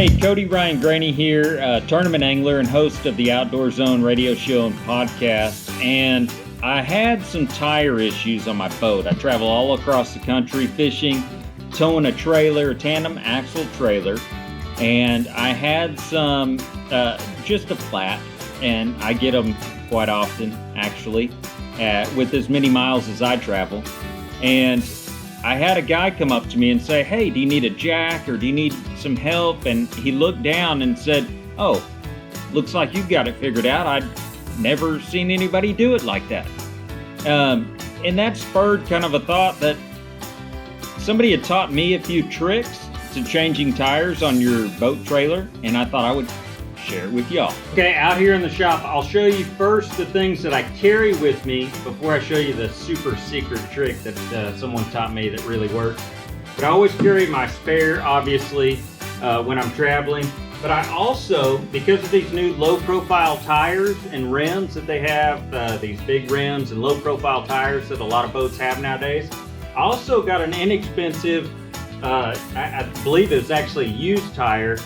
Hey, Cody Greaney here, tournament angler and host of the Outdoor Zone radio show and podcast. And I had some tire issues on my boat. I travel all across the country fishing, towing a trailer, a tandem axle trailer. And I had some, just a flat, and I get them quite often, actually, with as many miles as I travel. And I had a guy come up to me and say, hey, do you need a jack or do you need some help? And he looked down and said, oh, looks like you've got it figured out. I'd never seen anybody do it like that. And that spurred kind of a thought that somebody had taught me a few tricks to changing tires on your boat trailer, and I thought I would share it with y'all. Okay, out here in the shop, I'll show you first the things that I carry with me before I show you the super secret trick that someone taught me that really works. But I always carry my spare, obviously, when I'm traveling. But I also, because of these new low-profile tires and rims that they have, these big rims and low-profile tires that a lot of boats have nowadays, I also got an inexpensive, I believe it was actually a used tire,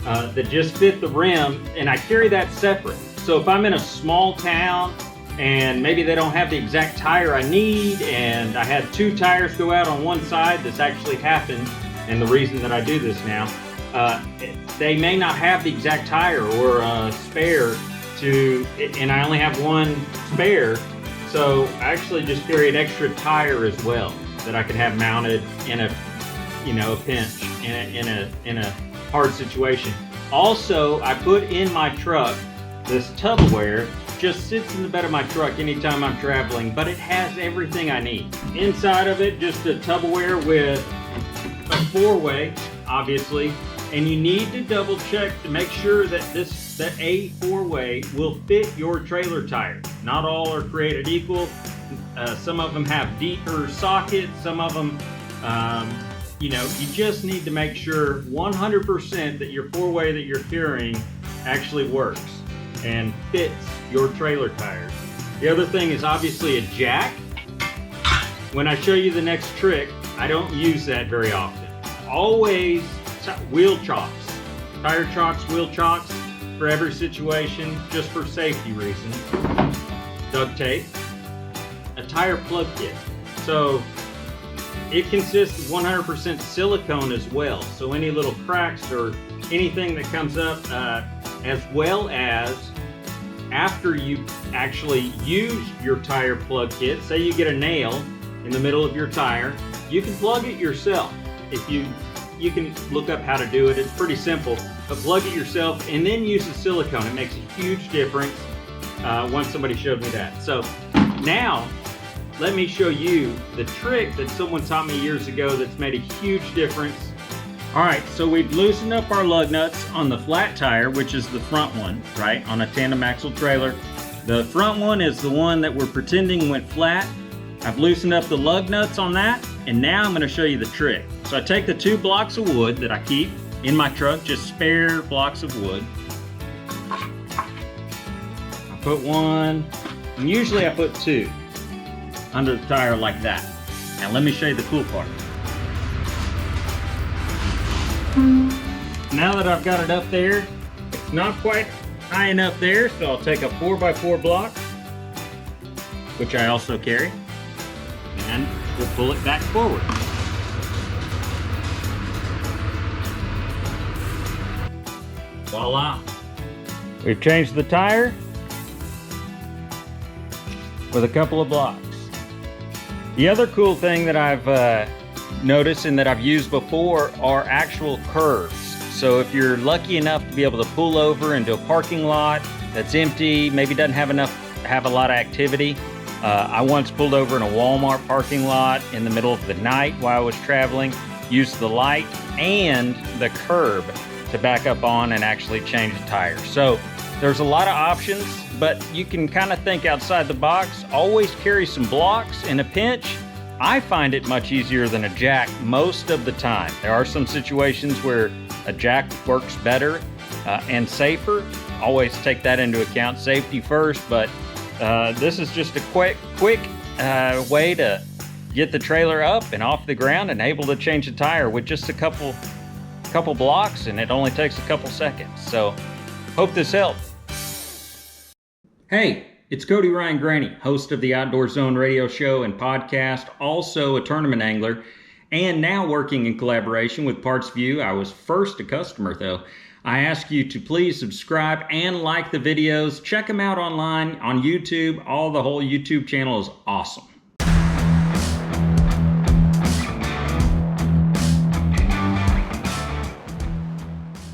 that just fit the rim, and I carry that separate. So if I'm in a small town and maybe they don't have the exact tire I need, and I had two tires go out on one side, this actually happened, and the reason that I do this now, they may not have the exact tire or a spare and I only have one spare, so I actually just carry an extra tire as well that I could have mounted in a pinch, in a hard situation. Also, I put in my truck this Tupperware. Just sits in the bed of my truck anytime I'm traveling, but it has everything I need. Inside of it, just a Tupperware with a four-way, obviously, and you need to double check to make sure that a four-way will fit your trailer tire. Not all are created equal. Some of them have deeper sockets, some of them you just need to make sure 100% that your four-way that you're carrying actually works and fits your trailer tires. The other thing is obviously a jack. When I show you the next trick, I don't use that very often. Always wheel chocks. Tire chocks, wheel chocks for every situation, just for safety reasons. Duct tape. A tire plug kit. So it consists of 100% silicone as well, so any little cracks or anything that comes up, as well as after you actually use your tire plug kit, say you get a nail in the middle of your tire, you can plug it yourself. If you can look up how to do it, it's pretty simple, but plug it yourself and then use the silicone. It makes a huge difference. Once somebody showed me that. So now, let me show you the trick that someone taught me years ago that's made a huge difference. All right, so we've loosened up our lug nuts on the flat tire, which is the front one, right, on a tandem axle trailer. The front one is the one that we're pretending went flat. I've loosened up the lug nuts on that, and now I'm gonna show you the trick. So I take the 2 blocks of wood that I keep in my truck, just spare blocks of wood. I put one, and usually I put 2. Under the tire like that. Now let me show you the cool part. Now that I've got it up there, it's not quite high enough there, so I'll take a 4x4 block, which I also carry, and we'll pull it back forward. Voila! We've changed the tire with a couple of blocks. The other cool thing that I've noticed and that I've used before are actual curves. So if you're lucky enough to be able to pull over into a parking lot that's empty, maybe doesn't have a lot of activity. I once pulled over in a Walmart parking lot in the middle of the night while I was traveling, used the light and the curb to back up on and actually change the tire. So there's a lot of options, but you can kind of think outside the box. Always carry some blocks in a pinch. I find it much easier than a jack most of the time. There are some situations where a jack works better and safer. Always take that into account, safety first, but this is just a quick way to get the trailer up and off the ground and able to change the tire with just a couple couple blocks and it only takes a couple seconds. So hope this helped. Hey, it's Cody Greaney, host of the Outdoor Zone radio show and podcast, also a tournament angler, and now working in collaboration with Parts View. I was first a customer though. I ask you to please subscribe and like the videos. Check them out online on YouTube. The whole YouTube channel is awesome.